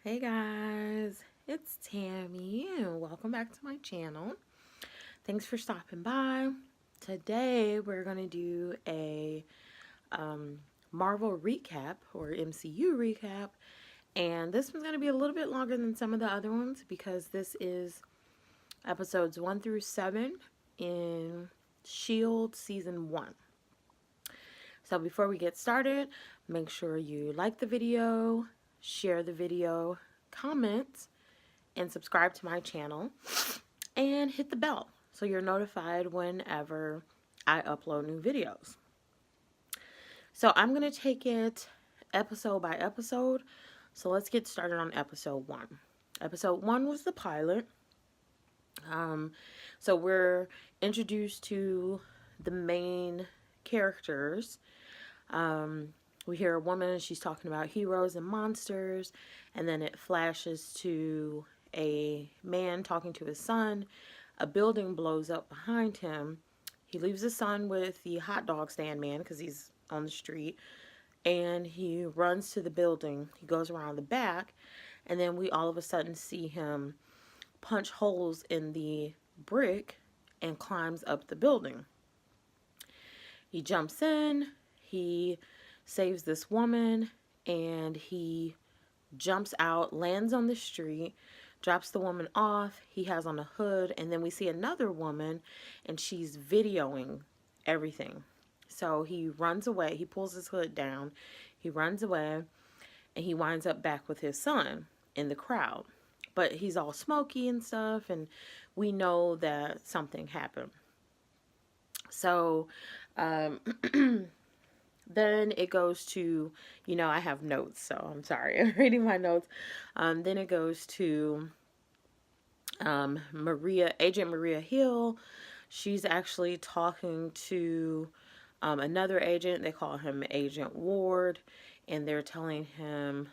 Hey guys, it's Tammy and welcome back to my channel. Thanks for stopping by. Today we're going to do a Marvel recap or MCU recap, and this one's going to be a little bit longer than some of the other ones because this is episodes 1 through 7 in SHIELD Season 1. So before we get started, make sure you like the video, share the video, comment, and subscribe to my channel, and hit the bell so you're notified whenever I upload new videos. So I'm going to take it episode by episode. So let's get started on episode 1. Episode 1 was the pilot. So we're introduced to the main characters. We hear a woman, she's talking about heroes and monsters, and then it flashes to a man talking to his son. A building blows up behind him. He leaves his son with the hot dog stand man because he's on the street, and he runs to the building. He goes around the back, and then we all of a sudden see him punch holes in the brick and climbs up the building. He jumps in, he saves this woman, and he jumps out, lands on the street, drops the woman off. He has on a hood, and then we see another woman, and she's videoing everything. So he runs away. He pulls his hood down. He runs away, and he winds up back with his son in the crowd. But he's all smoky and stuff, and we know that something happened. So then it goes to, I have notes, so I'm sorry. I'm reading my notes. Then it goes to Agent Maria Hill. She's actually talking to another agent. They call him Agent Ward, and they're telling him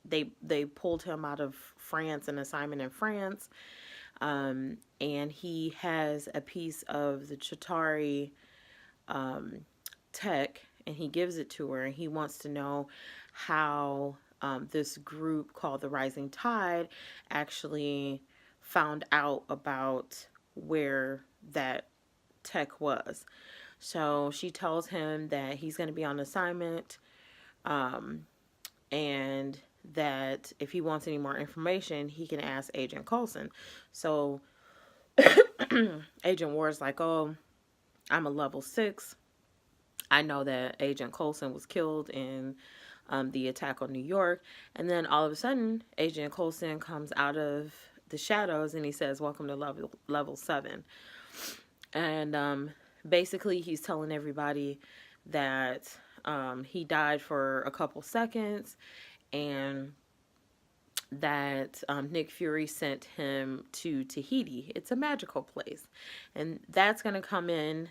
they pulled him out of France, an assignment in France, and he has a piece of the Chitauri tech, and he gives it to her, and he wants to know how this group called the Rising Tide actually found out about where that tech was. So she tells him that he's going to be on assignment, and that if he wants any more information, he can ask Agent Coulson. So Agent Ward's like, oh, I'm a level 6. I know that Agent Coulson was killed in the attack on New York. And then all of a sudden, Agent Coulson comes out of the shadows and he says, welcome to level 7. And basically, he's telling everybody that he died for a couple seconds, and that Nick Fury sent him to Tahiti. It's a magical place. And that's going to come in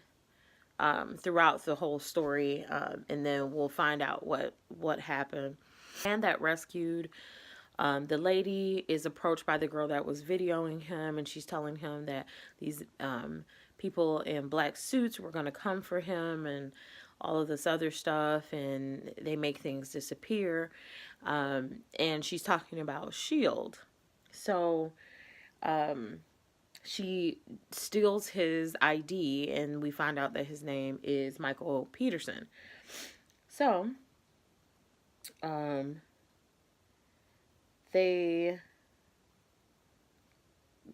throughout the whole story, and then we'll find out what happened. And that rescued the lady is approached by the girl that was videoing him, and she's telling him that these people in black suits were going to come for him and all of this other stuff, and they make things disappear. And she's talking about SHIELD. So she steals his ID, and we find out that his name is Michael Peterson. So Agent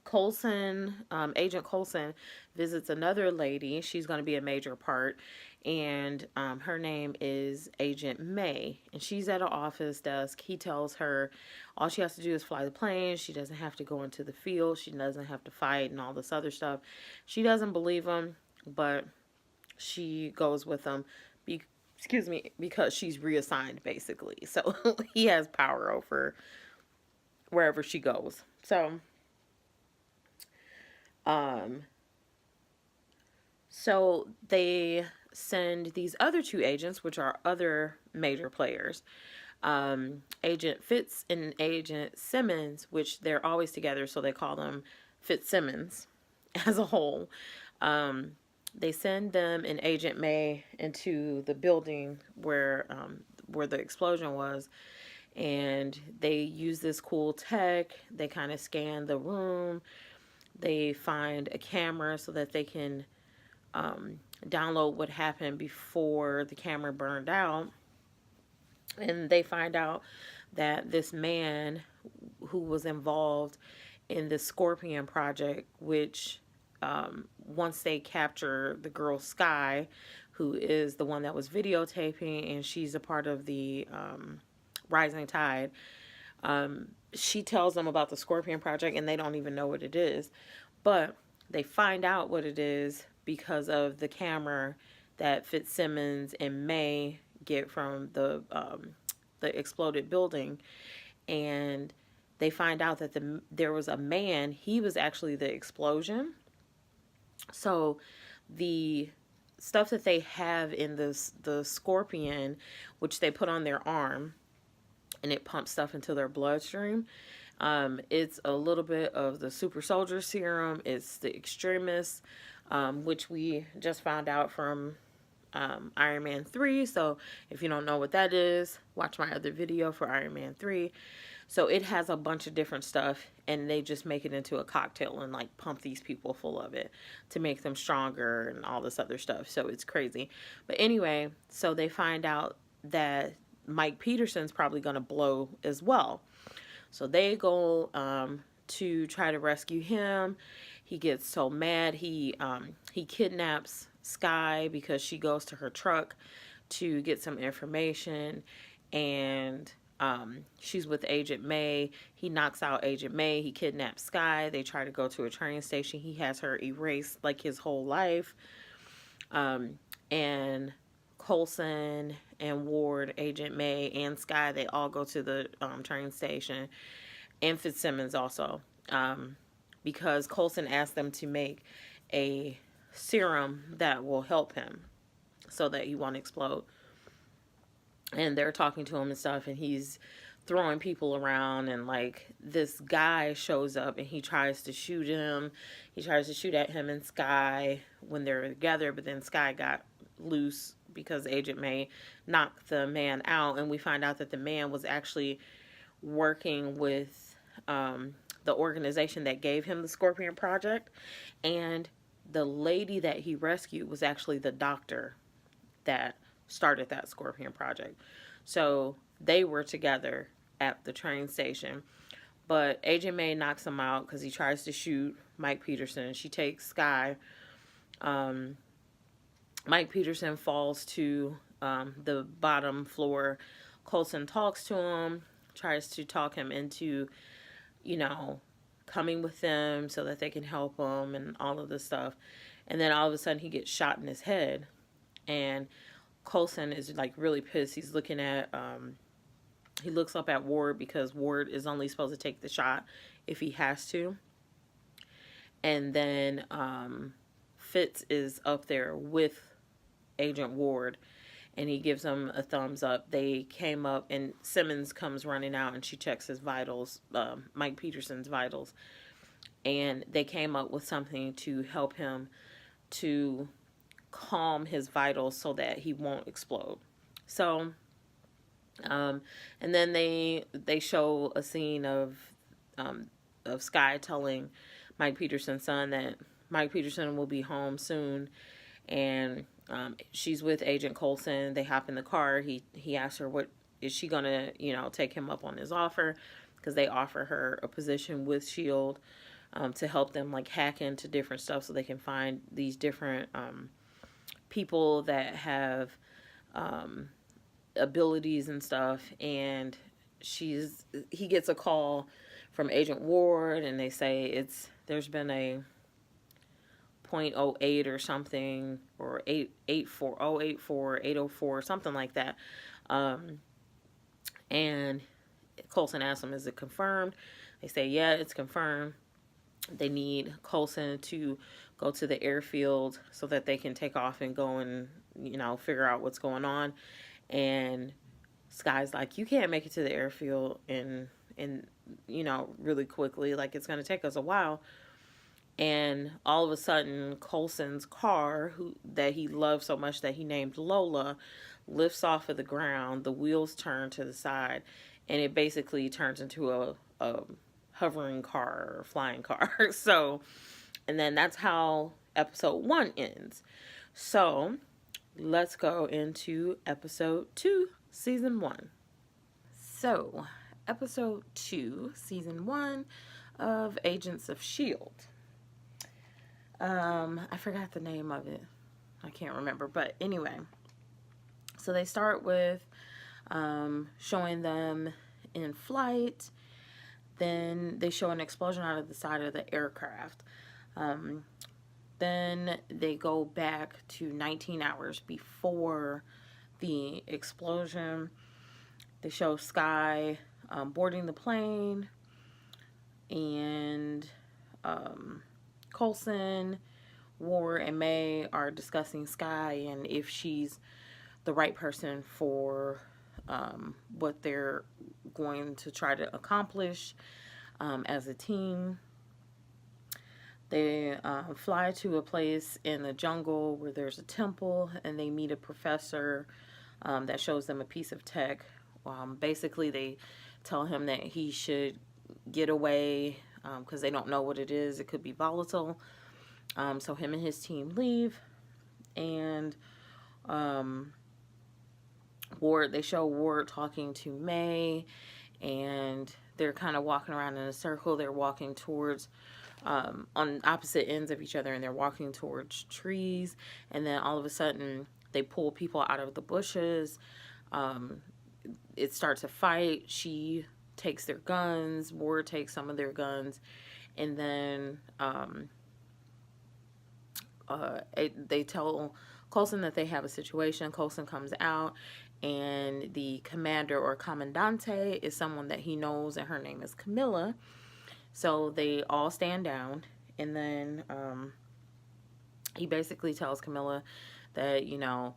Coulson visits another lady. She's going to be a major part, and her name is Agent May, and she's at an office desk. He tells her all she has to do is fly the plane. She doesn't have to go into the field. She doesn't have to fight and all this other stuff. She doesn't believe him, but she goes with him because she's reassigned, basically. So he has power over wherever she goes. So they send these other two agents, which are other major players, Agent Fitz and Agent Simmons, which they're always together, so they call them Fitzsimmons as a whole. They send them and Agent May into the building where the explosion was, and they use this cool tech. They kind of scan the room. They find a camera so that they can download what happened before the camera burned out. And they find out that this man who was involved in the Scorpion Project, which once they capture the girl Sky, who is the one that was videotaping, and she's a part of the Rising Tide, she tells them about the Scorpion Project, and they don't even know what it is. But they find out what it is because of the camera that Fitzsimmons and May get from the exploded building, and they find out that there was a man. He was actually the explosion. So the stuff that they have in the Scorpion, which they put on their arm, and it pumps stuff into their bloodstream. It's a little bit of the super soldier serum. It's the extremis, which we just found out from Iron Man 3. So if you don't know what that is, watch my other video for Iron Man 3. So it has a bunch of different stuff, and they just make it into a cocktail and like pump these people full of it to make them stronger and all this other stuff. So it's crazy. But anyway, so they find out that Mike Peterson's probably going to blow as well. So they go to try to rescue him. He gets so mad. He kidnaps Sky because she goes to her truck to get some information, and she's with Agent May. He knocks out Agent May. He kidnaps Sky. They try to go to a train station. He has her erased like his whole life. And Coulson and Ward, Agent May, and Sky, they all go to the train station. And Fitzsimmons also. Because Coulson asked them to make a serum that will help him so that he won't explode. And they're talking to him and stuff, and he's throwing people around, and like this guy shows up and he tries to shoot him. He tries to shoot at him and Sky when they're together, but then Sky got loose because Agent May knocked the man out, and we find out that the man was actually working with the organization that gave him the Scorpion Project, and the lady that he rescued was actually the doctor that started that Scorpion Project. So they were together at the train station, but Agent May knocks him out because he tries to shoot Mike Peterson. She takes Sky. Mike Peterson falls to the bottom floor. Coulson talks to him, tries to talk him into, you know, coming with them so that they can help him and all of this stuff. And then all of a sudden he gets shot in his head, and Coulson is like really pissed. He's looking at, he looks up at Ward because Ward is only supposed to take the shot if he has to. And then Fitz is up there with Agent Ward, and he gives him a thumbs up. They came up, and Simmons comes running out, and she checks his vitals, Mike Peterson's vitals. And they came up with something to help him to calm his vitals so that he won't explode. So, and then they show a scene of Sky telling Mike Peterson's son that Mike Peterson will be home soon, and she's with Agent Coulson. They hop in the car. He asks her, what is she gonna, you know, take him up on his offer, because they offer her a position with SHIELD to help them like hack into different stuff so they can find these different people that have abilities and stuff. And he gets a call from Agent Ward, and they say there's been a .08 or something, or 804 something like that. And Coulson asks them, is it confirmed? They say, yeah, it's confirmed. They need Coulson to go to the airfield so that they can take off and go and, you know, figure out what's going on. And Sky's like, you can't make it to the airfield in you know, really quickly. Like, it's going to take us a while. And all of a sudden, Coulson's car, that he loved so much that he named Lola, lifts off of the ground. The wheels turn to the side, and it basically turns into a hovering car or flying car. So, and then that's how episode 1 ends. So, let's go into episode 2, season 1. So, episode 2, season 1 of Agents of S.H.I.E.L.D. I forgot the name of it. I can't remember. But anyway, so they start with showing them in flight. Then they show an explosion out of the side of the aircraft. Then they go back to 19 hours before the explosion. They show Skye boarding the plane, and Coulson, Ward, and May are discussing Skye and if she's the right person for what they're going to try to accomplish as a team. They fly to a place in the jungle where there's a temple, and they meet a professor that shows them a piece of tech. Basically, they tell him that he should get away because they don't know what it is. It could be volatile. So him and his team leave, and Ward, they show Ward talking to May, and they're kind of walking around in a circle. They're walking towards on opposite ends of each other, and they're walking towards trees, and then all of a sudden they pull people out of the bushes. It starts a fight. She takes their guns, Ward takes some of their guns, and then they tell Coulson that they have a situation. Coulson comes out, and the commander or commandante is someone that he knows, and her name is Camilla. So they all stand down, and then he basically tells Camilla that, you know,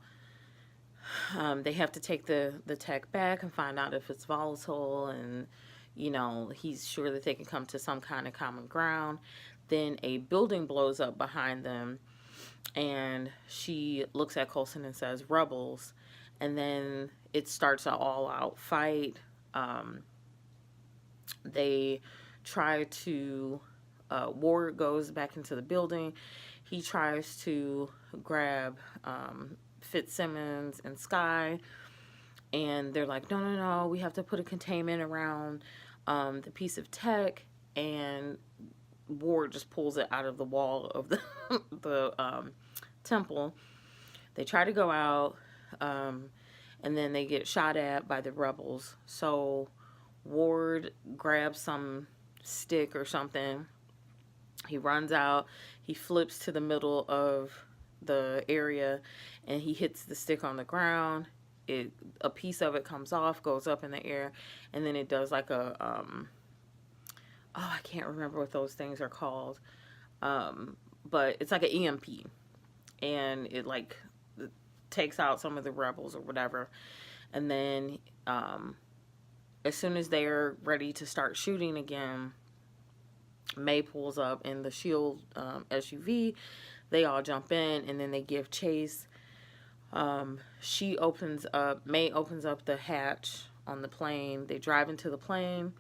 they have to take the tech back and find out if it's volatile, and, you know, he's sure that they can come to some kind of common ground. Then a building blows up behind them, and she looks at Coulson and says, "Rebels," and then it starts an all-out fight. They try to, Ward goes back into the building. He tries to grab Fitzsimmons and Skye, and they're like, no, we have to put a containment around the piece of tech, and Ward just pulls it out of the wall of the temple. They try to go out, and then they get shot at by the rebels. So Ward grabs some stick or something. He runs out. He flips to the middle of the area, and he hits the stick on the ground. A piece of it comes off, goes up in the air, and then it does like a I can't remember what those things are called, but it's like an EMP, and it like takes out some of the rebels or whatever. And then as soon as they're ready to start shooting again, May pulls up in the S.H.I.E.L.D. SUV. They all jump in, and then they give chase. May opens up the hatch on the plane. They drive into the plane,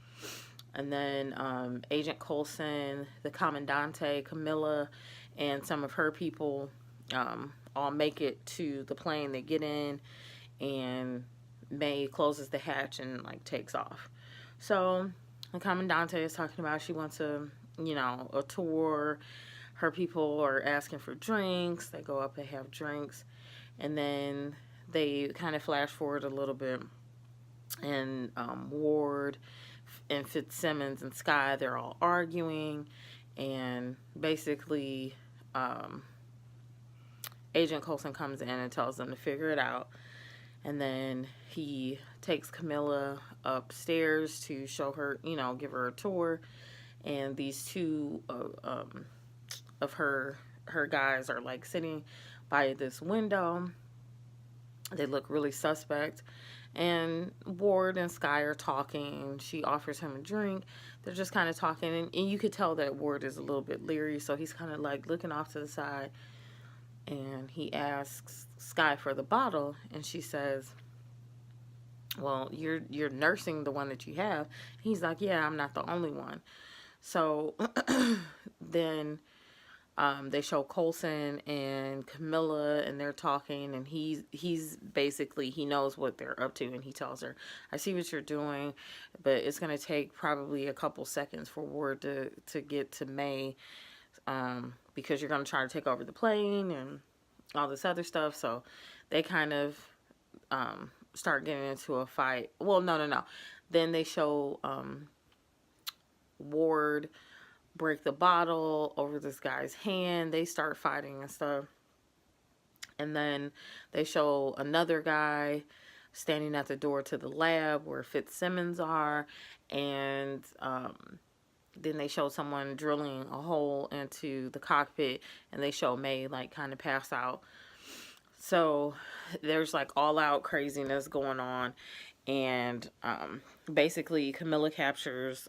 and then Agent Coulson, the Commandante, Camilla, and some of her people all make it to the plane. They get in, and May closes the hatch and like takes off. So the Commandante is talking about she wants a tour. Her people are asking for drinks. They go up and have drinks, and then they kind of flash forward a little bit, and Ward and Fitzsimmons and Skye, they're all arguing, and basically Agent Coulson comes in and tells them to figure it out. And then he takes Camilla upstairs to show her, give her a tour. And these two of her guys are like sitting by this window. They look really suspect. And Ward and Skye are talking. She offers him a drink. They're just kind of talking. And you could tell that Ward is a little bit leery. So he's kind of like looking off to the side. And he asks Skye for the bottle. And she says, well, you're nursing the one that you have. He's like, yeah, I'm not the only one. So then they show Coulson and Camilla, and they're talking, and he's basically, he knows what they're up to, and he tells her, I see what you're doing, but it's going to take probably a couple seconds for word to get to May, because you're going to try to take over the plane and all this other stuff. So they kind of start getting into a fight. Well, no. Then they show Ward break the bottle over this guy's hand. They start fighting and stuff. And then they show another guy standing at the door to the lab where Fitzsimmons are. And then they show someone drilling a hole into the cockpit. And they show May, like, kind of pass out. So there's, like, all-out craziness going on. And basically Camilla captures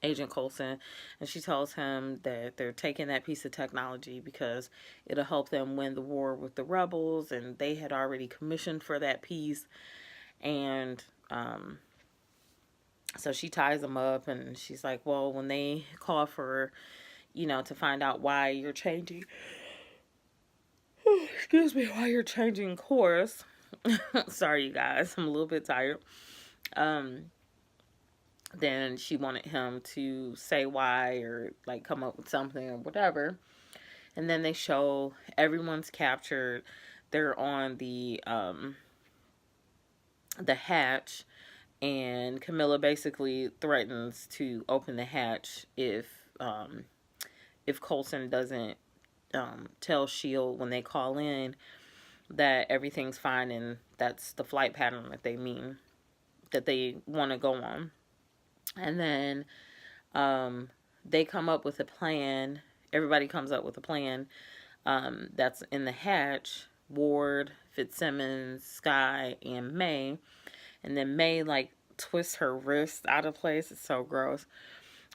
Agent Coulson, and she tells him that they're taking that piece of technology because it'll help them win the war with the rebels, and they had already commissioned for that piece. And so she ties them up, and she's like, well, when they call for, to find out why you're changing, why you're changing course. Sorry, you guys, I'm a little bit tired. Then she wanted him to say why, or like come up with something or whatever. And then they show everyone's captured. They're on the hatch, and Camilla basically threatens to open the hatch if Coulson doesn't tell S.H.I.E.L.D. when they call in that everything's fine and that's the flight pattern that they want to go on. And then they come up with a plan. Everybody comes up with a plan that's in the hatch. Ward, Fitzsimmons, Skye, and May. And then May, like, twists her wrist out of place. It's so gross.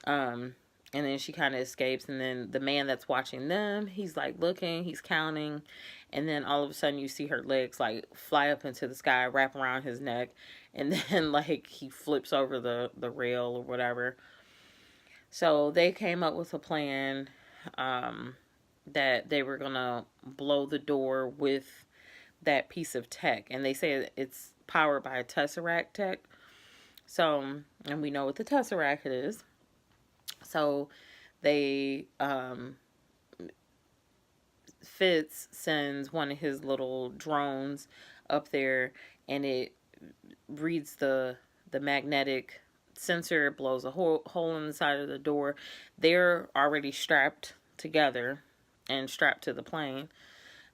And then she kind of escapes. And then the man that's watching them, he's, like, looking. He's counting. And then all of a sudden you see her legs, like, fly up into the sky, wrap around his neck. And then, like, he flips over the rail or whatever. So they came up with a plan that they were going to blow the door with that piece of tech. And they say it's powered by a Tesseract tech. So, and we know what the Tesseract is. So they, Fitz sends one of his little drones up there, and it reads the magnetic sensor, blows a hole in the side of the door. They're already strapped together and strapped to the plane.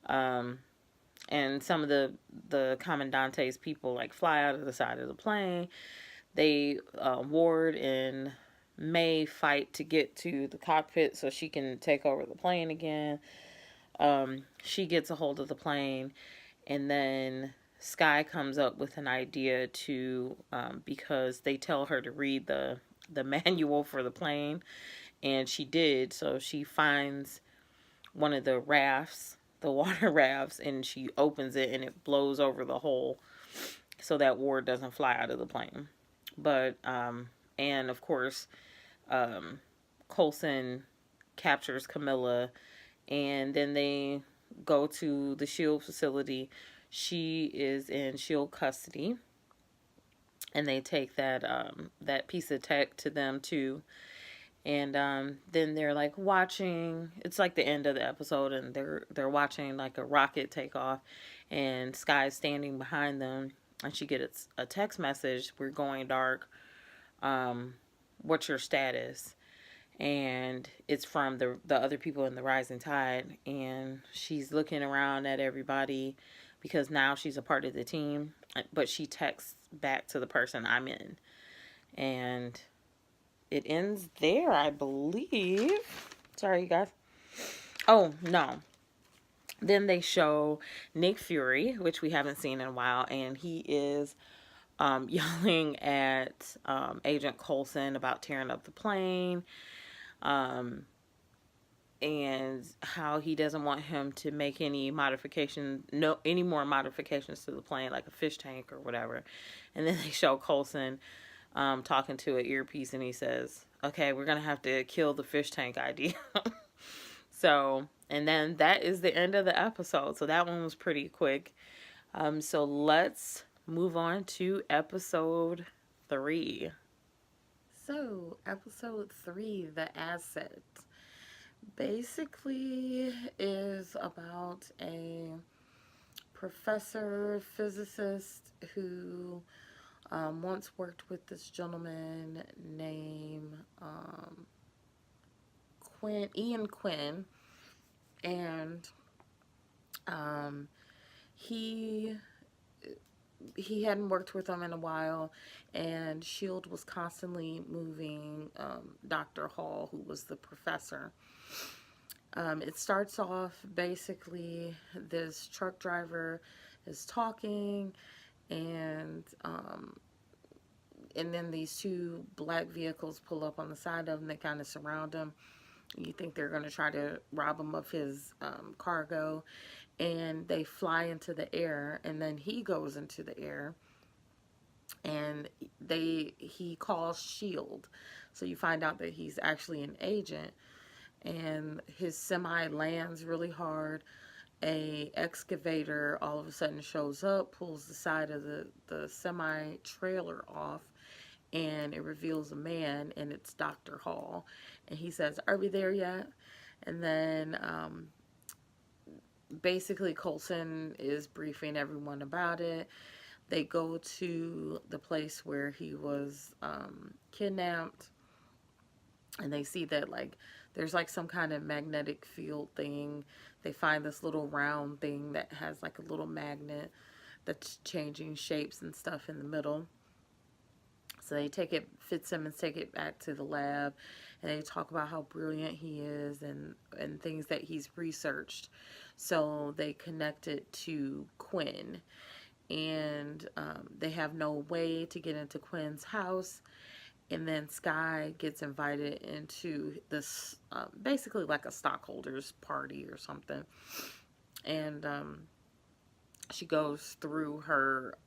And some of the Commandante's people, like, fly out of the side of the plane. They, Ward and May fight to get to the cockpit so she can take over the plane again. She gets a hold of the plane, and then Skye comes up with an idea to, because they tell her to read the manual for the plane, and she did. So she finds one of the rafts, the water rafts, and she opens it, and it blows over the hole so that Ward doesn't fly out of the plane. But, and of course, Coulson captures Camilla, and then they go to the S.H.I.E.L.D. facility. She is in S.H.I.E.L.D. custody, and they take that piece of tech to them too. And then they're, like, watching. It's like the end of the episode, and they're watching, like, a rocket take off, and Skye's standing behind them, and she gets a text message: "We're going dark. What's your status?" And it's from the other people in the Rising Tide, and she's looking around at everybody because now she's a part of the team, but she texts back to the person, "I'm in." And it ends there, I believe. Sorry, you guys. Oh, no. Then they show Nick Fury, which we haven't seen in a while, and he is yelling at Agent Coulson about tearing up the plane. and how he doesn't want him to make any any more modifications to the plane, like a fish tank or whatever. And then they show Coulson talking to an earpiece, and he says, "Okay, we're gonna have to kill the fish tank idea." So, and then that is the end of the episode. So that one was pretty quick. So let's move on to episode 3. So, episode 3, The Asset, basically is about a professor physicist who once worked with this gentleman named Ian Quinn, and he hadn't worked with him in a while, and SHIELD was constantly moving Dr. Hall, who was the professor. It starts off basically this truck driver is talking, and then these 2 black vehicles pull up on the side of him. They kind of surround him. You think they're going to try to rob him of his cargo, and they fly into the air, and then he goes into the air, and he calls SHIELD. So you find out that he's actually an agent, and his semi lands really hard. A excavator all of a sudden shows up, pulls the side of the semi trailer off, and it reveals a man, and it's Dr. Hall. And he says, "Are we there yet?" And then basically Coulson is briefing everyone about it. They go to the place where he was kidnapped, and they see that like there's like some kind of magnetic field thing. They find this little round thing that has like a little magnet that's changing shapes and stuff in the middle. So they Fitzsimmons take it back to the lab, and they talk about how brilliant he is and things that he's researched. So they connect it to Quinn, and they have no way to get into Quinn's house. And then Skye gets invited into this, basically like a stockholders party or something. And she goes through her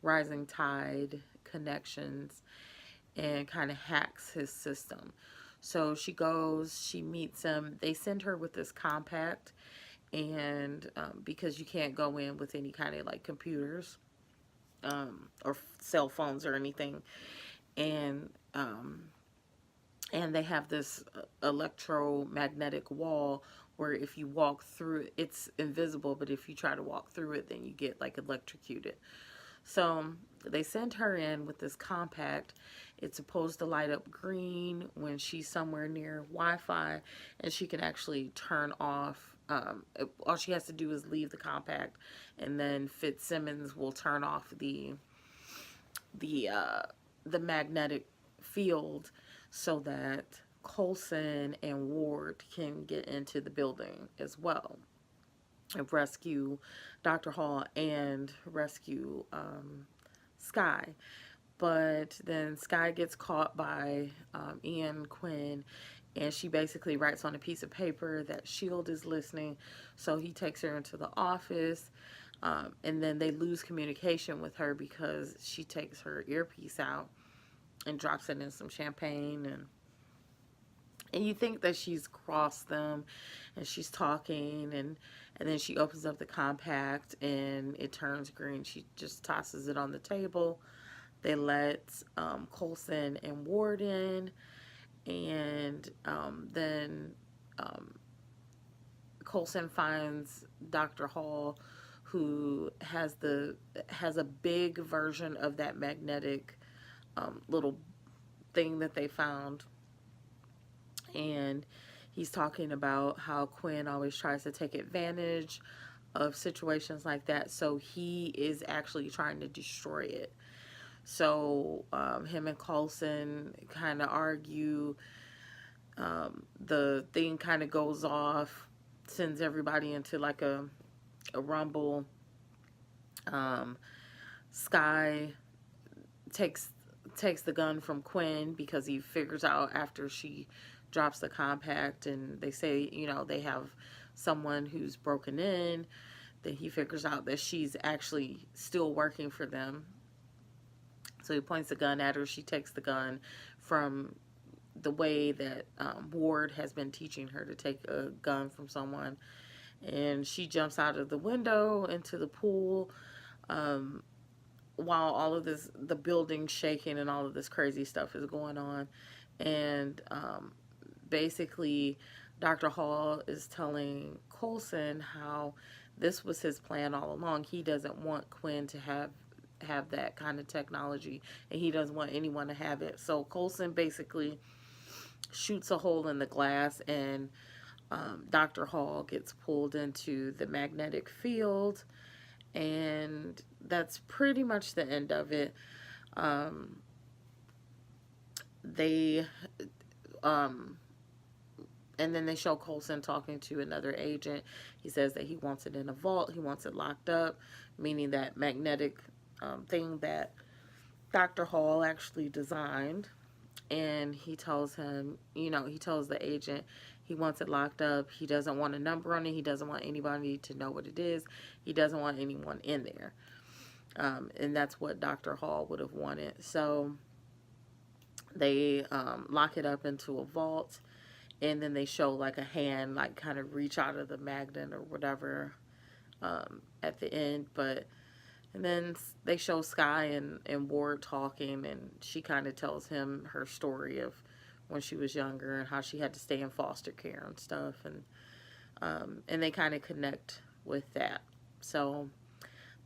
Rising Tide connections and kind of hacks his system. So she goes, she meets him. They send her with this compact, and because you can't go in with any kind of like computers or cell phones or anything. And they have this electromagnetic wall where if you walk through it, it's invisible, but if you try to walk through it, then you get like electrocuted. So they send her in with this compact. It's supposed to light up green when she's somewhere near Wi-Fi, and she can actually turn off. All she has to do is leave the compact, and then Fitzsimmons will turn off the magnetic field so that Coulson and Ward can get into the building as well and rescue Dr. Hall and rescue Skye. But then Skye gets caught by Ian Quinn, and she basically writes on a piece of paper that SHIELD is listening. So he takes her into the office, and then they lose communication with her because she takes her earpiece out and drops it in some champagne, and you think that she's crossed them, and she's talking, and then she opens up the compact and it turns green. She just tosses it on the table. They let Coulson and Ward in, and then Coulson finds Dr. Hall, who has a big version of that magnetic little thing that they found, and he's talking about how Quinn always tries to take advantage of situations like that, so he is actually trying to destroy it. So him and Coulson kind of argue. The thing kind of goes off, sends everybody into like a rumble. Skye takes the gun from Quinn because he figures out after she drops the compact, and they say, you know, they have someone who's broken in. Then he figures out that she's actually still working for them. So he points the gun at her. She takes the gun from the way that Ward has been teaching her to take a gun from someone. And she jumps out of the window into the pool, while all of this, the building's shaking and all of this crazy stuff is going on. And basically, Dr. Hall is telling Coulson how this was his plan all along. He doesn't want Quinn to have that kind of technology, and he doesn't want anyone to have it. So Coulson basically shoots a hole in the glass, and Dr. Hall gets pulled into the magnetic field, and that's pretty much the end of it. They and then they show Coulson talking to another agent. He says that he wants it in a vault. He wants it locked up, meaning that magnetic thing that Dr. Hall actually designed. And he tells him, you know, he tells the agent he wants it locked up. He doesn't want a number on it. He doesn't want anybody to know what it is. He doesn't want anyone in there. And that's what Dr. Hall would have wanted. So they lock it up into a vault. And then they show like a hand like kind of reach out of the magnet or whatever at the end. And then they show Skye and Ward talking, and she kind of tells him her story of when she was younger and how she had to stay in foster care and stuff. And they kind of connect with that. So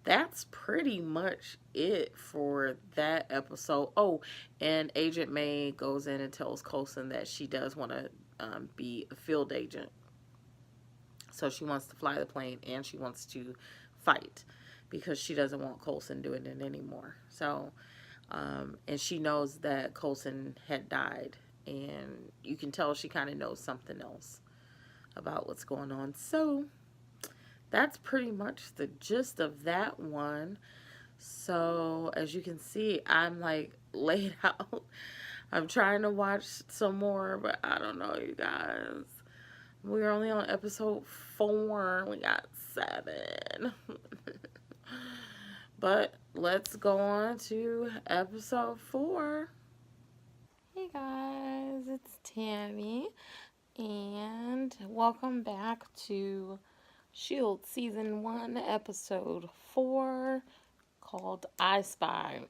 that's pretty much it for that episode. Oh, and Agent May goes in and tells Coulson that she does want to be a field agent. So she wants to fly the plane and she wants to fight because she doesn't want Coulson doing it anymore. So, and she knows that Coulson had died, and you can tell she kind of knows something else about what's going on. So that's pretty much the gist of that one. So as you can see, I'm like laid out. I'm trying to watch some more, but I don't know, you guys. We're only on episode 4. We got 7. But let's go on to episode 4. Hey guys, it's Tammy, and welcome back to S.H.I.E.L.D. Season 1, Episode 4, called I Spy.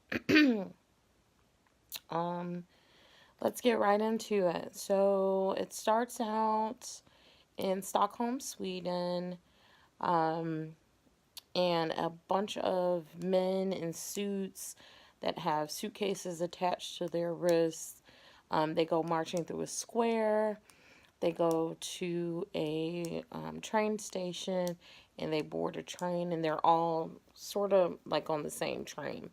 Let's get right into it. So, it starts out in Stockholm, Sweden, and a bunch of men in suits that have suitcases attached to their wrists. They go marching through a square. They go to a train station, and they board a train, and they're all sort of like on the same train.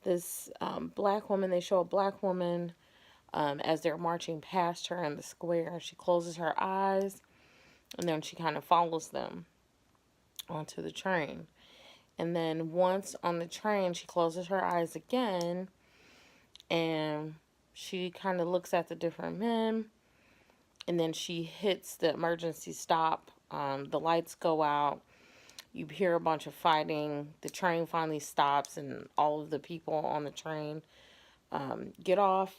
This black woman, they show a black woman as they're marching past her in the square. She closes her eyes, and then she kind of follows them onto the train. And then once on the train, she closes her eyes again, and she kind of looks at the different men, and then she hits the emergency stop. The lights go out. You hear a bunch of fighting. The train finally stops, and all of the people on the train get off.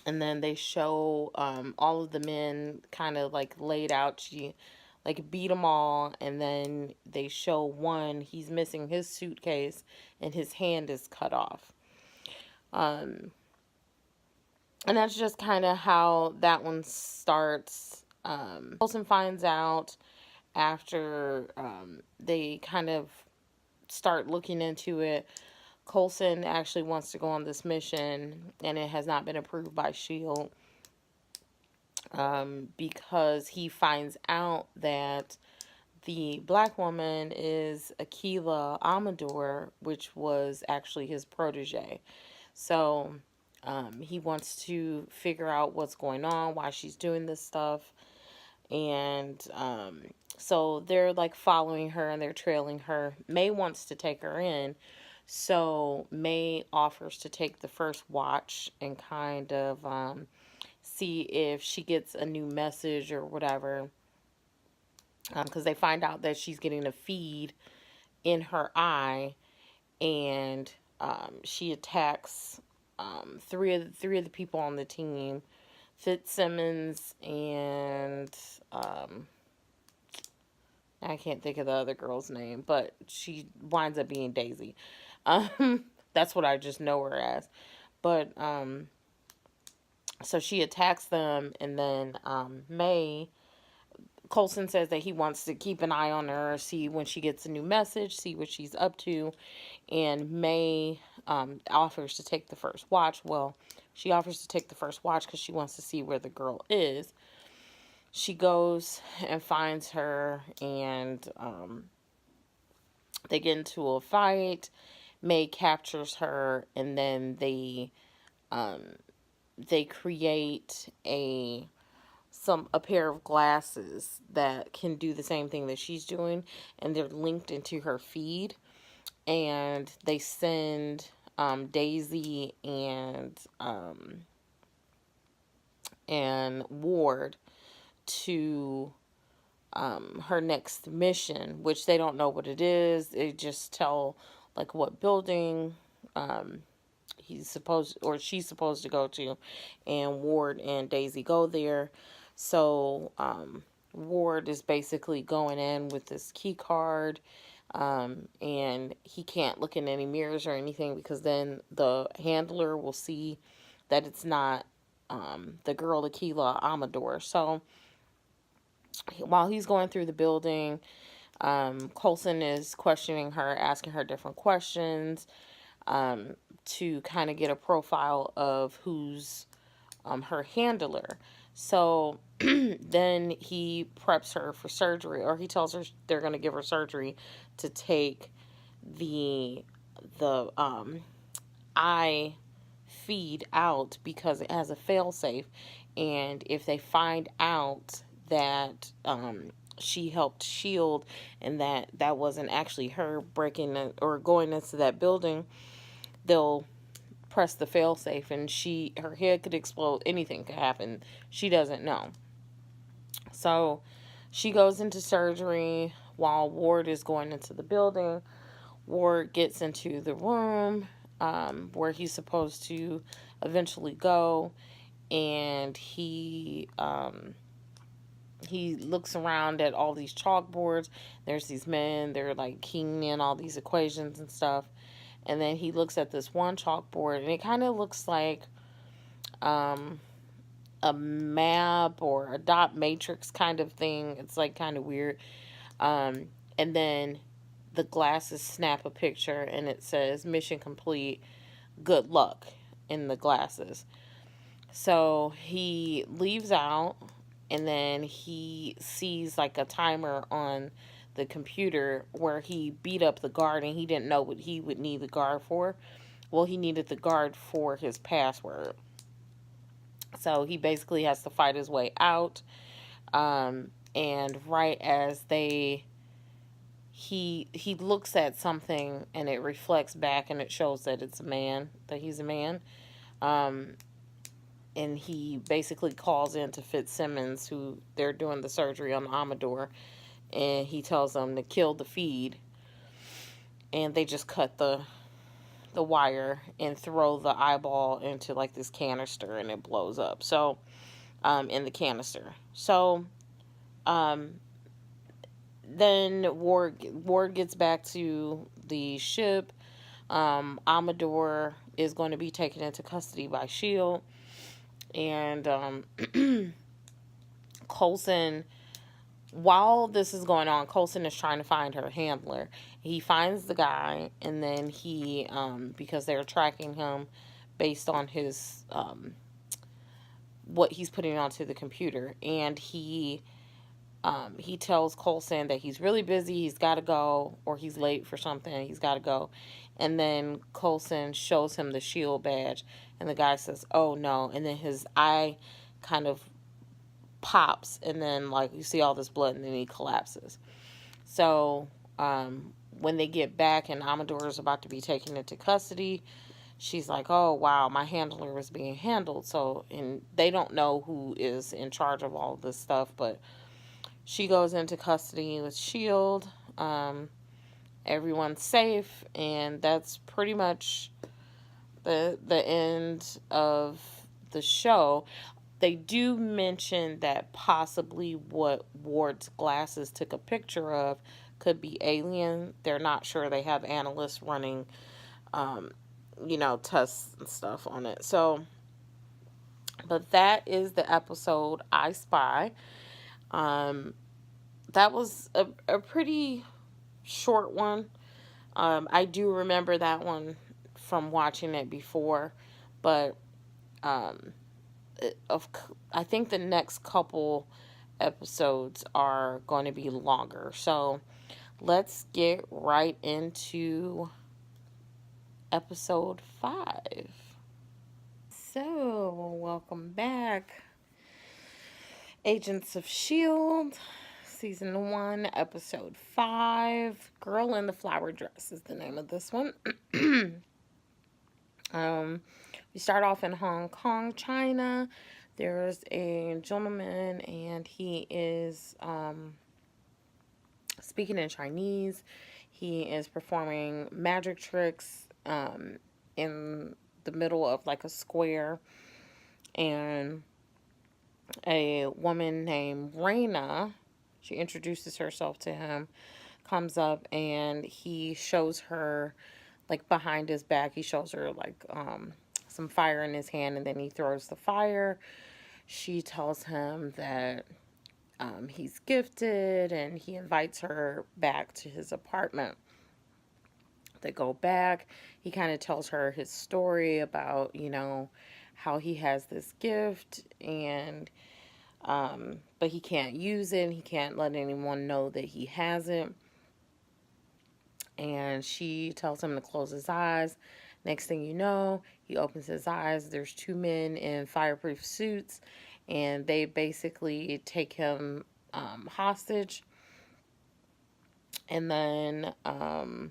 And then they show all of the men kind of like laid out. She like beat them all, and then they show one, he's missing his suitcase, and his hand is cut off. And that's just kind of how that one starts. Coulson finds out after they kind of start looking into it. Coulson actually wants to go on this mission, and it has not been approved by S.H.I.E.L.D. Because he finds out that the black woman is Akila Amador, which was actually his protege. So he wants to figure out what's going on, why she's doing this stuff. And so they're like following her and they're trailing her. May wants to take her in. So May offers to take the first watch and kind of see if she gets a new message or whatever. Because they find out that she's getting a feed in her eye, and she attacks three of the people on the team, Fitzsimmons and I can't think of the other girl's name, but she winds up being Daisy. That's what I just know her as. But so she attacks them, and then Coulson says that he wants to keep an eye on her, see when she gets a new message, see what she's up to, and May offers to take the first watch. Well, she offers to take the first watch because she wants to see where the girl is. She goes and finds her, and they get into a fight. May captures her, and then they create a pair of glasses that can do the same thing that she's doing, and they're linked into her feed, and they send Daisy and Ward to her next mission, which they don't know what it is. They just tell like what building he's supposed or she's supposed to go to, and Ward and Daisy go there. So Ward is basically going in with this key card, and he can't look in any mirrors or anything because then the handler will see that it's not the girl Akila Amador. So while he's going through the building, Coulson is questioning her, asking her different questions to kind of get a profile of who's her handler. So then he preps her for surgery, or he tells her they're going to give her surgery to take the eye feed out because it has a failsafe, and if they find out that she helped shield and that wasn't actually her breaking or going into that building, they'll press the failsafe and her head could explode. Anything could happen. She doesn't know. So she goes into surgery while Ward is going into the building. Ward gets into the room where he's supposed to eventually go, and he looks around at all these chalkboards. There's these men, they're like keying in all these equations and stuff. And then he looks at this one chalkboard, and it kind of looks like a map or a dot matrix kind of thing. It's like kind of weird. And then the glasses snap a picture, and it says mission complete, good luck in the glasses. So he leaves out, and then he sees like a timer on the computer where he beat up the guard, and he didn't know what he would need the guard for. Well, he needed the guard for his password. So he basically has to fight his way out. And right as he looks at something, and it reflects back, and it shows that it's a man, that he's a man. And he basically calls in to Fitzsimmons, who they're doing the surgery on Amador, and he tells them to kill the feed, and they just cut the wire and throw the eyeball into like this canister, and it blows up. So in the canister. So then Ward gets back to the ship. Amador is going to be taken into custody by SHIELD, and Coulson, while this is going on, Coulson is trying to find her handler. He finds the guy, and then he, because they're tracking him based on his, what he's putting onto the computer, and he tells Coulson that he's really busy, he's got to go, or he's late for something, he's got to go. And then Coulson shows him the SHIELD badge, and the guy says, oh no, and then his eye kind of pops, and then like you see all this blood, and then he collapses. So when they get back and Amador is about to be taken into custody, she's like, oh, wow, my handler is being handled. So, and they don't know who is in charge of all this stuff, but she goes into custody with S.H.I.E.L.D. Everyone's safe, and that's pretty much the end of the show. They do mention that possibly what Ward's glasses took a picture of could be alien. They're not sure. They have analysts running, tests and stuff on it. So, but that is the episode I Spy. That was a pretty short one. I do remember that one from watching it before, but um, I think the next couple episodes are going to be longer. So let's get right into episode 5. So, welcome back. Agents of S.H.I.E.L.D., Season 1, Episode 5. Girl in the Flower Dress is the name of this one. We start off in Hong Kong, China. There's a gentleman, and he is speaking in Chinese. He is performing magic tricks in the middle of like a square. And a woman named Raina, she introduces herself to him, comes up, and he shows her, like, behind his back, he shows her like some fire in his hand, and then he throws the fire. She tells him that he's gifted, and he invites her back to his apartment. They go back. He kind of tells her his story about, how he has this gift, and but he can't use it. He can't let anyone know that he has it. And she tells him to close his eyes. Next thing you know, he opens his eyes. There's 2 men in fireproof suits, and they basically take him hostage. And then the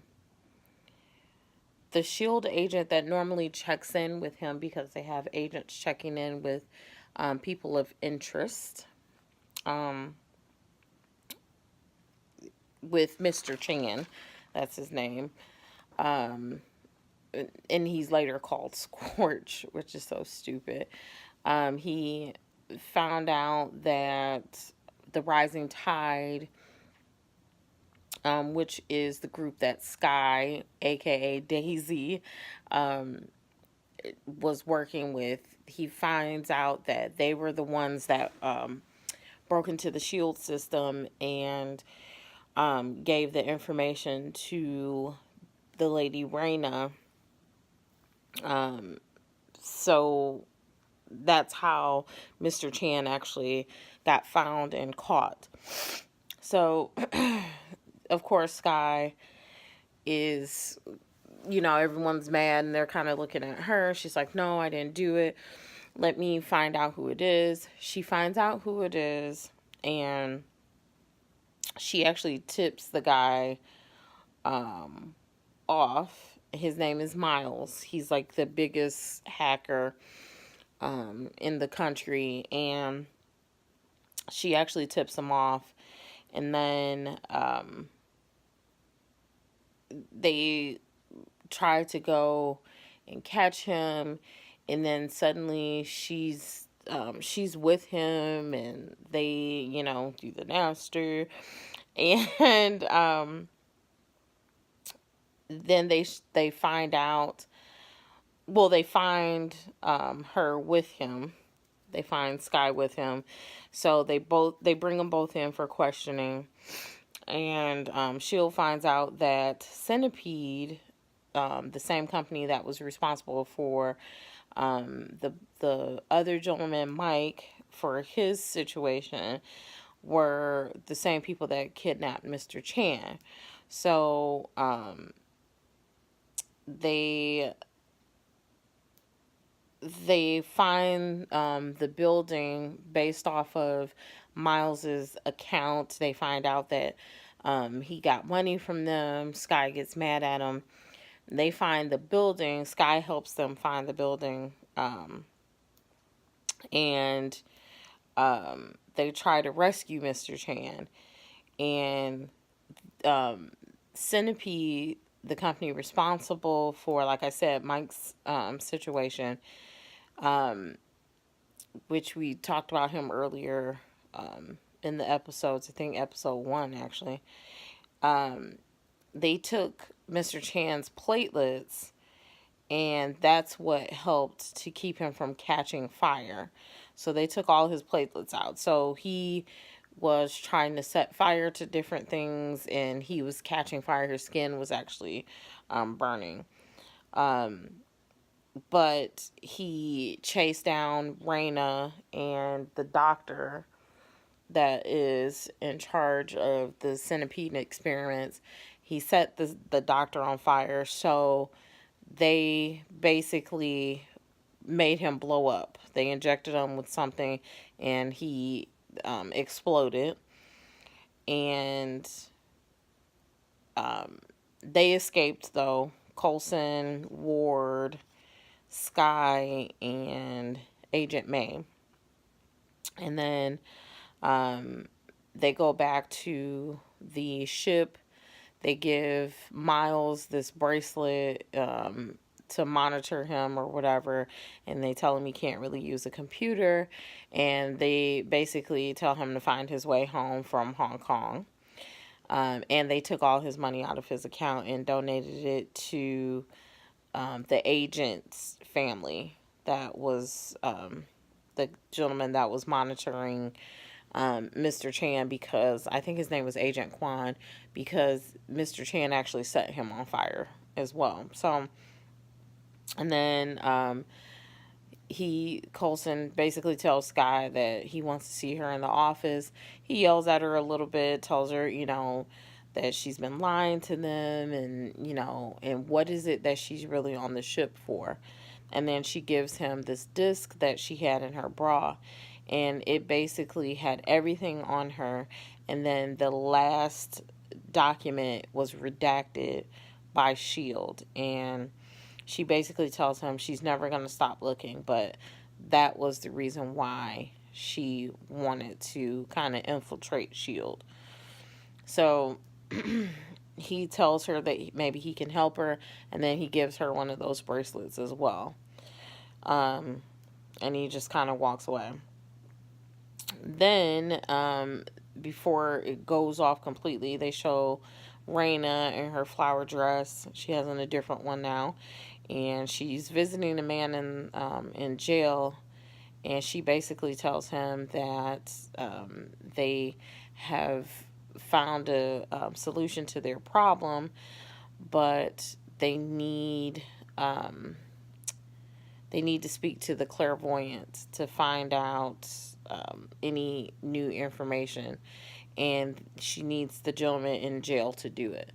S.H.I.E.L.D. agent that normally checks in with him, because they have agents checking in with people of interest, with Mr. Chan, that's his name, and he's later called Scorch, which is so stupid. He found out that the Rising Tide, which is the group that Sky, aka Daisy, was working with. He finds out that they were the ones that broke into the S.H.I.E.L.D. system and gave the information to the lady Raina. So that's how Mr. Chan actually got found and caught. So, of course, Sky is, everyone's mad, and they're kind of looking at her. She's like, no, I didn't do it. Let me find out who it is. She finds out who it is, and she actually tips the guy off. His name is Miles. He's like the biggest hacker in the country, and she actually tips him off. And then they try to go and catch him, and then suddenly she's with him, and they do the Napster, and then they find out. Well, they find her with him. They find Sky with him, so they bring them both in for questioning. And S.H.I.E.L.D. finds out that Centipede, the same company that was responsible for the other gentleman, Mike, for his situation, were the same people that kidnapped Mr. Chan. So they find the building based off of Miles's account. They find out that he got money from them. Sky gets mad at him. They find the building. Sky helps them find the building. And they try to rescue Mr. Chan. And Centipede, the company responsible for, like I said, Mike's situation, which we talked about him earlier in the episodes, I think episode 1 actually. They took Mr. Chan's platelets, and that's what helped to keep him from catching fire. So they took all his platelets out. So he was trying to set fire to different things, and he was catching fire. His skin was actually burning. But he chased down Raina and the doctor that is in charge of the centipede experiments. He set the doctor on fire, so they basically made him blow up. They injected him with something, and he exploded. And they escaped, though. Coulson, Ward, Sky, and Agent May. And then they go back to the ship. They give Miles this bracelet to monitor him or whatever, and they tell him he can't really use a computer, and they basically tell him to find his way home from Hong Kong. And they took all his money out of his account and donated it to the agent's family. That was the gentleman that was monitoring Mr. Chan, because I think his name was Agent Kwan, because Mr. Chan actually set him on fire as well. So, and then Coulson basically tells Sky that he wants to see her in the office. He yells at her a little bit, tells her, that she's been lying to them, and, and what is it that she's really on the ship for. And then she gives him this disc that she had in her bra, and it basically had everything on her. And then the last document was redacted by S.H.I.E.L.D. And she basically tells him she's never going to stop looking, but that was the reason why she wanted to kind of infiltrate S.H.I.E.L.D. So he tells her that maybe he can help her, and then he gives her one of those bracelets as well. And he just kind of walks away. Then, before it goes off completely, they show Raina in her flower dress. She has on a different one now, and she's visiting a man in jail, and she basically tells him that they have found a solution to their problem, but they need to speak to the clairvoyant to find out any new information, and she needs the gentleman in jail to do it.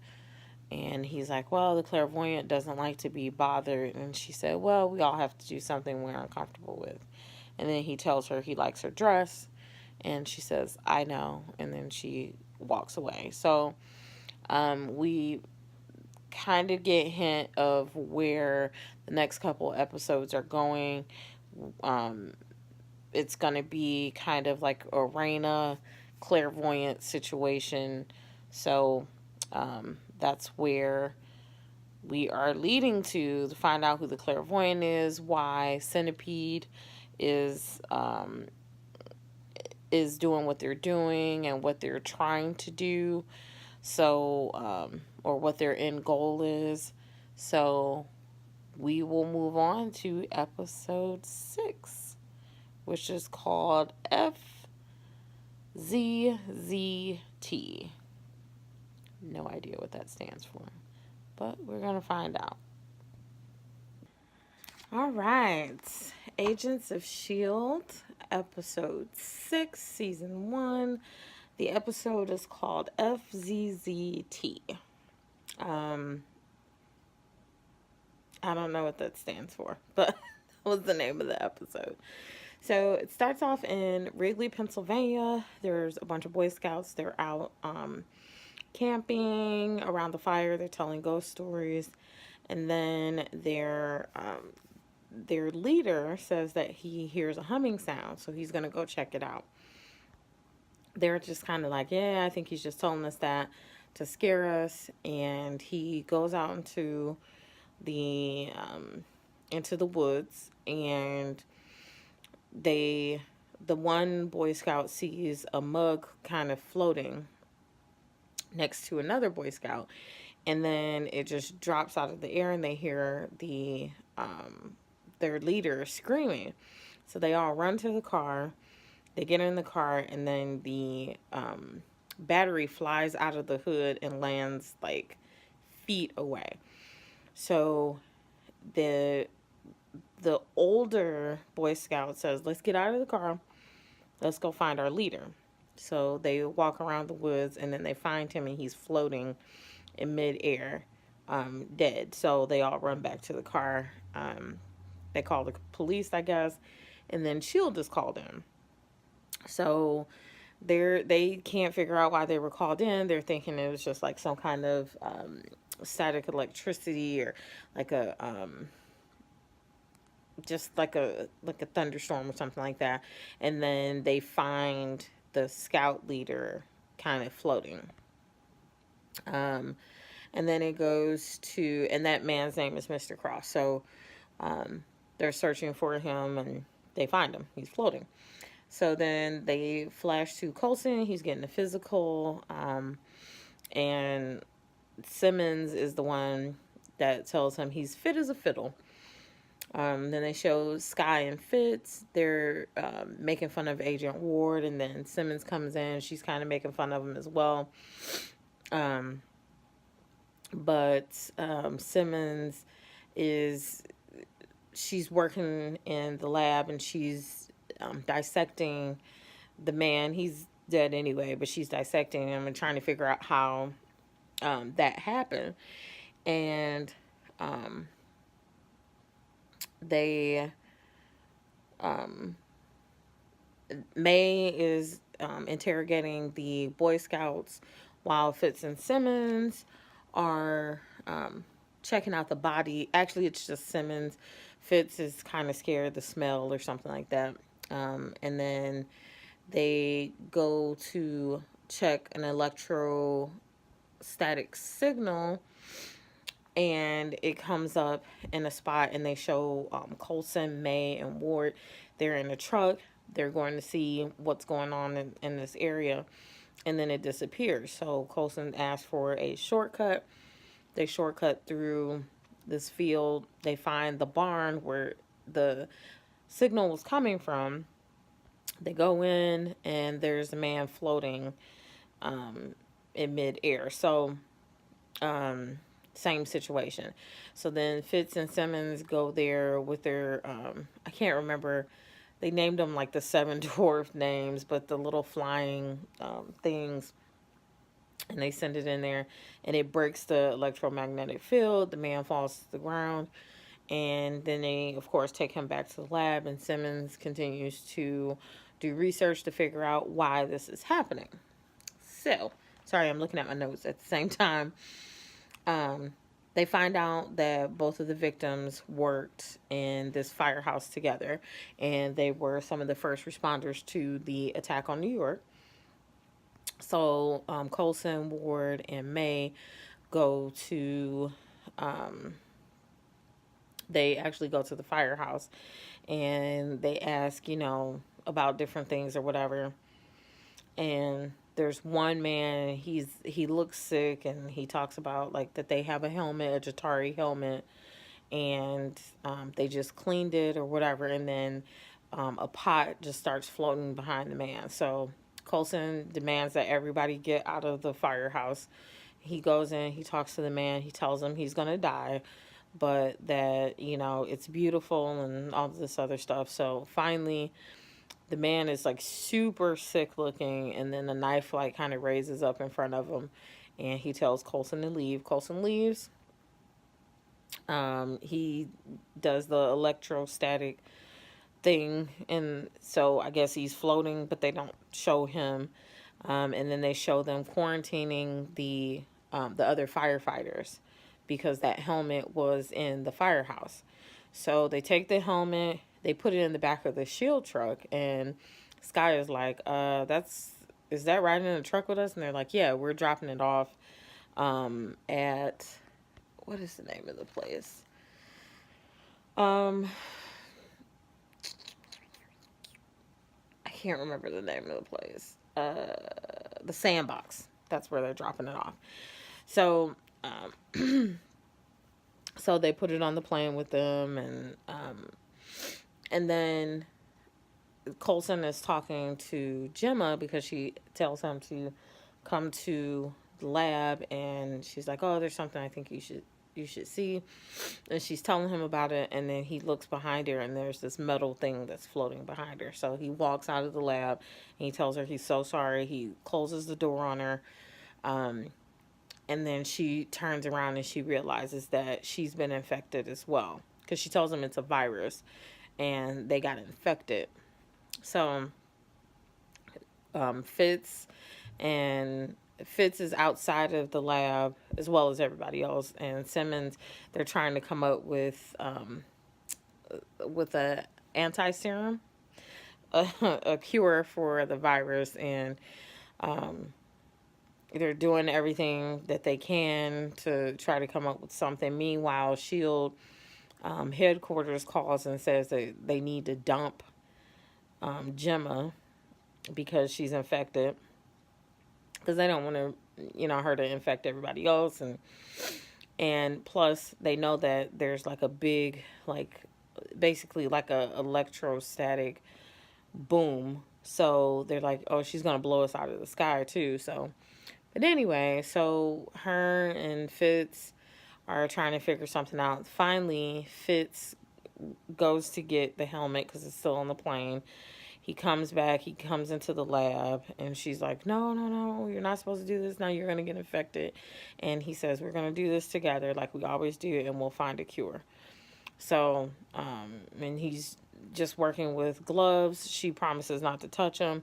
And he's like, well, the clairvoyant doesn't like to be bothered. And she said, well, we all have to do something we're uncomfortable with. And then he tells her he likes her dress, and she says, I know. And then she walks away. So we kind of get a hint of where the next couple episodes are going. It's going to be kind of like a Raina clairvoyant situation. So that's where we are leading to find out who the clairvoyant is, why Centipede is doing what they're doing and what they're trying to do. So, or what their end goal is. So we will move on to episode 6, which is called FZZT. No idea what that stands for, but we're going to find out. All right. Agents of S.H.I.E.L.D., episode 6, season 1. The episode is called FZZT. I don't know what that stands for, but that was the name of the episode. So it starts off in Wrigley, Pennsylvania. There's a bunch of Boy Scouts. They're out camping around the fire. They're telling ghost stories. And then their leader says that he hears a humming sound, so he's gonna go check it out. They're just kind of like, yeah, I think he's just telling us that to scare us. And he goes out the into the woods, and the one Boy Scout sees a mug kind of floating next to another Boy Scout, and then it just drops out of the air, and they hear their leader screaming. So they all run to the car. They get in the car, and then the battery flies out of the hood and lands like feet away. So the older Boy Scout says, "Let's get out of the car. Let's go find our leader." So they walk around the woods, and then they find him, and he's floating in midair, dead. So they all run back to the car. They call the police, I guess, and then SHIELD is called in. So they can't figure out why they were called in. They're thinking it was just like some kind of static electricity, or like a just like a thunderstorm or something like that. And then they find the scout leader kind of floating. And then it goes to, and that man's name is Mr. Cross. So they're searching for him, and they find him. He's floating. So then they flash to Coulson. He's getting a physical. And Simmons is the one that tells him he's fit as a fiddle. Then they show Skye and Fitz. They're making fun of Agent Ward, and then Simmons comes in. She's kind of making fun of him as well. But Simmons she's working in the lab, and she's dissecting the man. He's dead anyway, but she's dissecting him and trying to figure out how that happened. And they May is interrogating the Boy Scouts while Fitz and Simmons are checking out the body. Actually, it's just Simmons. Fitz is kind of scared of the smell or something like that. And then they go to check an electrostatic signal, and it comes up in a spot, and they show Coulson, May, and Ward. They're in a truck. They're going to see what's going on in this area, and then it disappears. So Coulson asks for a shortcut. They shortcut through this field. They find the barn where the signal was coming from. They go in, and there's a man floating in midair. So same situation. So then Fitz and Simmons go there with their I can't remember, they named them like the 7 dwarf names, but the little flying things, and they send it in there, and it breaks the electromagnetic field. The man falls to the ground, and then they of course take him back to the lab, and Simmons continues to do research to figure out why this is happening. So sorry, I'm looking at my notes at the same time. They find out that both of the victims worked in this firehouse together, and they were some of the first responders to the attack on New York. So Coulson, Ward, and May go to, they actually go to the firehouse, and they ask, about different things or whatever. And there's one man, he looks sick, and he talks about like that they have a helmet, a Jatari helmet, and they just cleaned it or whatever, and then a pot just starts floating behind the man. So Coulson demands that everybody get out of the firehouse. He goes in, he talks to the man, he tells him he's gonna die, but that it's beautiful and all this other stuff. So finally the man is like super sick looking, and then the knife like kind of raises up in front of him, and he tells Coulson to leave. Coulson leaves. He does the electrostatic thing, and so I guess he's floating, but they don't show him. And then they show them quarantining the other firefighters, because that helmet was in the firehouse. So they take the helmet, they put it in the back of the shield truck, and Sky is like, is that riding in the truck with us? And they're like, yeah, we're dropping it off at, what is the name of the place? I can't remember the name of the place. The Sandbox. That's where they're dropping it off. So, so they put it on the plane with them, and then Coulson is talking to Gemma because she tells him to come to the lab, and she's like, "Oh, there's something I think you should see," and she's telling him about it, and then he looks behind her, and there's this metal thing that's floating behind her. So he walks out of the lab, and he tells her he's so sorry. He closes the door on her, and then she turns around and she realizes that she's been infected as well, because she tells him it's a virus, and they got infected. So Fitz is outside of the lab as well as everybody else, and Simmons, they're trying to come up with a anti-serum, a cure for the virus, and they're doing everything that they can to try to come up with something. Meanwhile, SHIELD headquarters calls and says that they need to dump Gemma because she's infected, because they don't want to, her to infect everybody else, and plus they know that there's like a big, like, basically like a electrostatic boom, so they're like, oh, she's gonna blow us out of the sky too. So, but anyway, so her and Fitz are trying to figure something out. Finally, Fitz goes to get the helmet because it's still on the plane. He comes back, he comes into the lab, and she's like, no, you're not supposed to do this. Now you're going to get infected. And he says, we're going to do this together like we always do, and we'll find a cure. So, and he's just working with gloves. She promises not to touch him.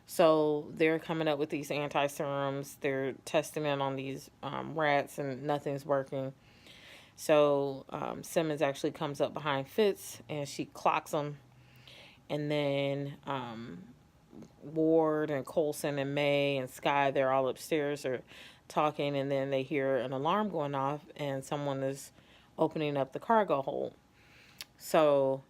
So they're coming up with these anti-serums. They're testing it on these rats, and nothing's working. So Simmons actually comes up behind Fitz, and she clocks him. And then Ward and Coulson and May and Sky, they're all upstairs are talking, and then they hear an alarm going off, and someone is opening up the cargo hold. So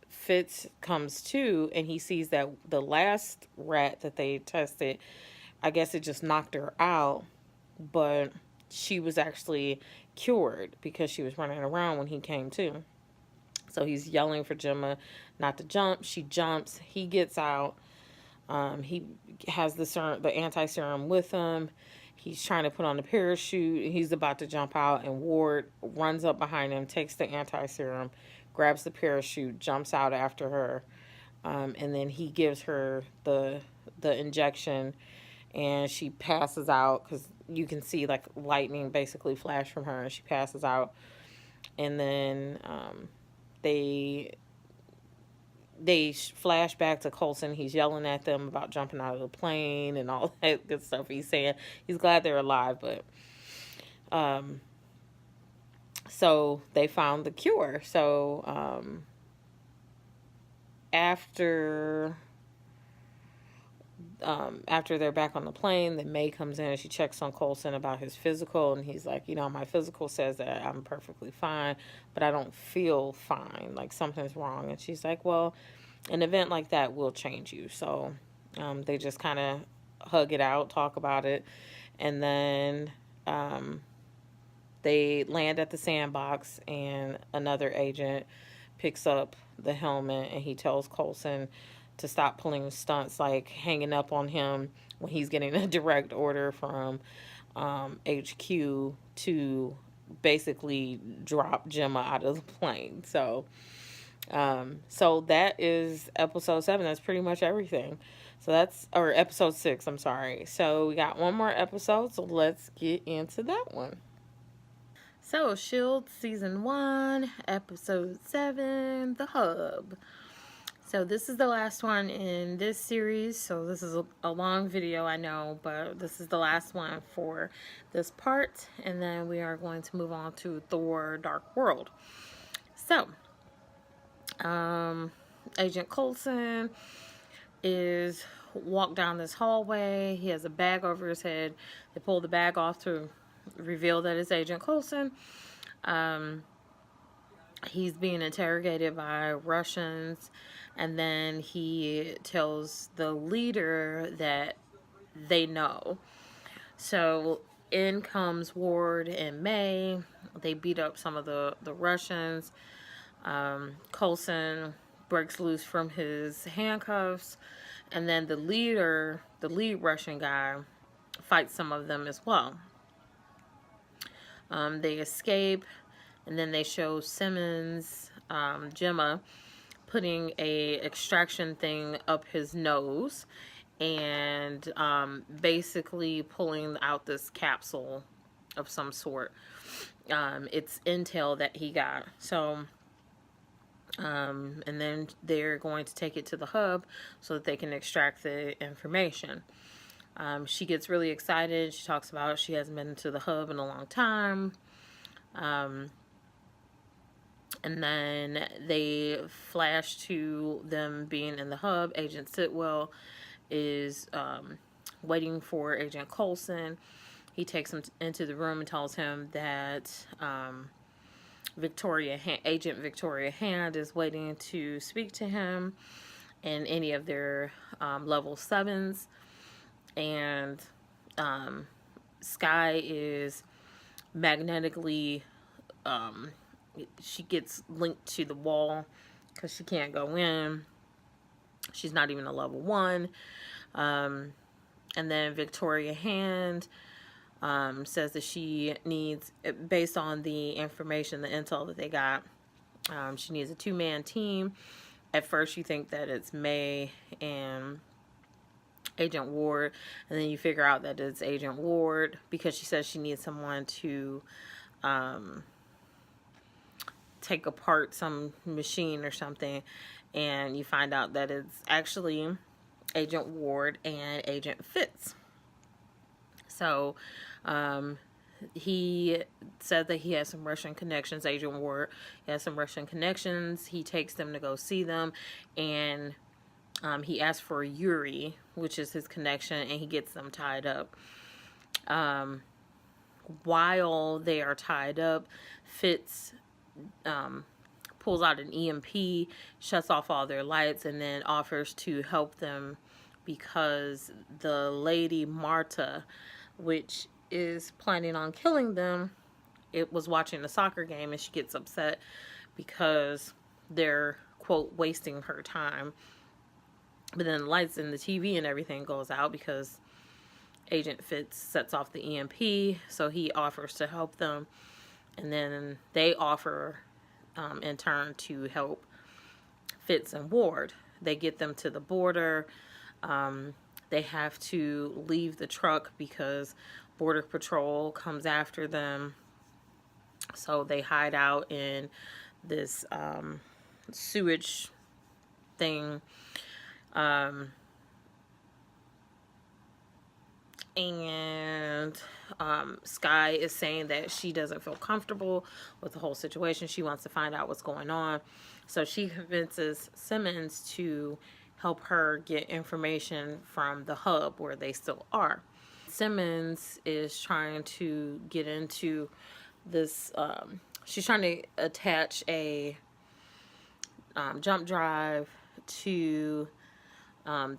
Fitz comes to, and he sees that the last rat that they tested, I guess it just knocked her out, but she was actually cured because she was running around when he came to. So he's yelling for Gemma not to jump. She jumps. He gets out. He has the anti-serum with him. He's trying to put on the parachute. He's about to jump out, and Ward runs up behind him, takes the anti-serum, grabs the parachute, jumps out after her, and then he gives her the injection, and she passes out because you can see like lightning basically flash from her, and she passes out. And then they flash back to Coulson. He's yelling at them about jumping out of the plane and all that good stuff. He's saying he's glad they're alive, but so they found the cure. So after they're back on the plane, then May comes in and she checks on Coulson about his physical, and he's like, my physical says that I'm perfectly fine, but I don't feel fine, like something's wrong. And she's like, well, an event like that will change you. So they just kind of hug it out, talk about it, and then they land at the Sandbox, and another agent picks up the helmet, and he tells Coulson to stop pulling stunts like hanging up on him when he's getting a direct order from HQ to basically drop Gemma out of the plane. So that is episode 7. That's pretty much everything. So or episode 6, I'm sorry. So we got one more episode, so let's get into that one. So SHIELD season 1, episode 7, The Hub. So this is the last one in this series. So this is a long video, I know, but this is the last one for this part. And then we are going to move on to Thor: Dark World. So, Agent Coulson is walked down this hallway. He has a bag over his head. They pull the bag off to reveal that it's Agent Coulson. He's being interrogated by Russians, and then he tells the leader that they know. So in comes Ward and May. They beat up some of the Russians. Coulson breaks loose from his handcuffs, and then the lead Russian guy, fights some of them as well. They escape, and then they show Simmons, Gemma, putting a extraction thing up his nose, and basically pulling out this capsule of some sort. It's intel that he got. So, and then they're going to take it to the hub so that they can extract the information. She gets really excited. She talks about she hasn't been to the hub in a long time. And then they flash to them being in the hub. Agent Sitwell is waiting for Agent Coulson. He takes him into the room and tells him that Agent Victoria Hand is waiting to speak to him and any of their level 7s. And Skye is magnetically, she gets linked to the wall because she can't go in. She's not even a level 1. And then Victoria Hand says that she needs, based on the information, the intel that they got, she needs a 2-man team. At first you think that it's May and Agent Ward, and then you figure out that it's Agent Ward because she says she needs someone to take apart some machine or something, and you find out that it's actually Agent Ward and Agent Fitz. So he said that he has some Russian connections. Agent Ward has some Russian connections. He takes them to go see them, and he asks for Yuri, which is his connection, and he gets them tied up. While they are tied up, Fitz pulls out an EMP, shuts off all their lights, and then offers to help them because the lady Marta, which is planning on killing them, it was watching a soccer game, and she gets upset because they're, quote, wasting her time. But then the lights and the TV and everything goes out because Agent Fitz sets off the EMP, so he offers to help them. And then they offer, in turn, to help Fitz and Ward. They get them to the border. They have to leave the truck because Border Patrol comes after them. So they hide out in this sewage thing. And Skye is saying that she doesn't feel comfortable with the whole situation. She wants to find out what's going on. So she convinces Simmons to help her get information from the hub where they still are. Simmons is trying to get into this, she's trying to attach a jump drive to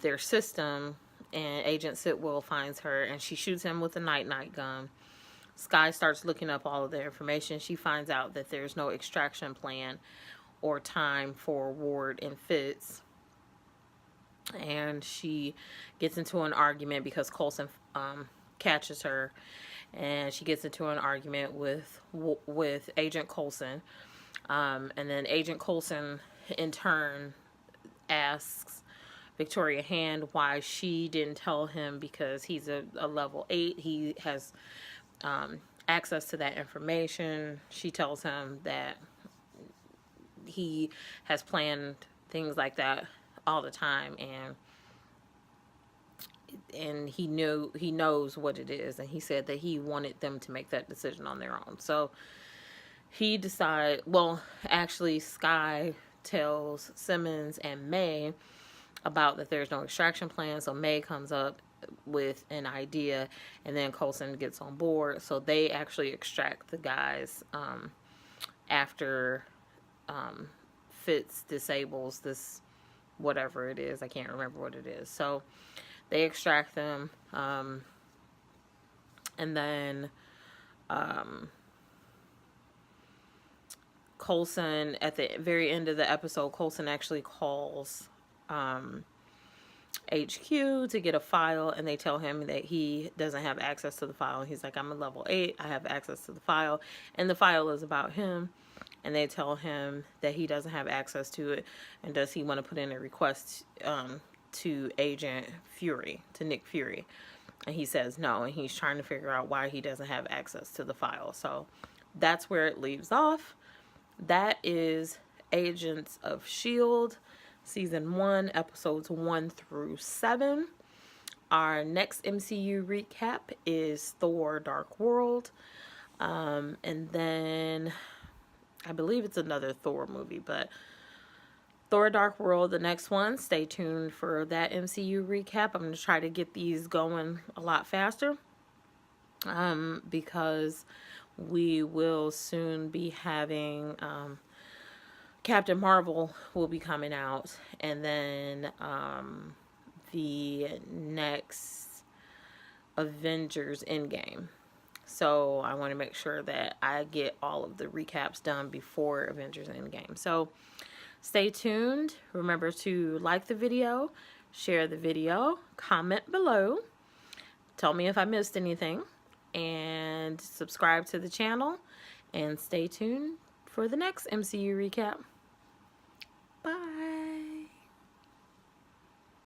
their system, and Agent Sitwell finds her, and she shoots him with a night-night gun. Skye starts looking up all of the information. She finds out that there's no extraction plan or time for Ward and Fitz. And she gets into an argument because Coulson catches her, and she gets into an argument with Agent Coulson. And then Agent Coulson, in turn, asks Victoria Hand why she didn't tell him because he's a level 8. He has access to that information. She tells him that he has planned things like that all the time, and he knows what it is, and he said that he wanted them to make that decision on their own. So he decided, well, actually Sky tells Simmons and May about that there's no extraction plan. So May comes up with an idea, and then Coulson gets on board. So they actually extract the guys after Fitz disables this, whatever it is. I can't remember what it is. So they extract them, and then Coulson, at the very end of the episode, Coulson actually calls HQ to get a file, and they tell him that he doesn't have access to the file. He's like, I'm a level 8, I have access to the file, and the file is about him. And they tell him that he doesn't have access to it, and does he want to put in a request to Agent Fury, to Nick Fury. And he says no, and he's trying to figure out why he doesn't have access to the file. So that's where it leaves off. That is Agents of S.H.I.E.L.D. Season 1, episodes 1 through 7. Our next MCU recap is Thor: Dark World. And then I believe it's another Thor movie, but Thor: Dark World, the next one. Stay tuned for that MCU recap. I'm going to try to get these going a lot faster, because we will soon be having Captain Marvel will be coming out, and then the next Avengers Endgame. So I want to make sure that I get all of the recaps done before Avengers Endgame. So stay tuned. Remember to like the video, share the video, comment below, tell me if I missed anything, and subscribe to the channel, and stay tuned for the next MCU recap. Bye.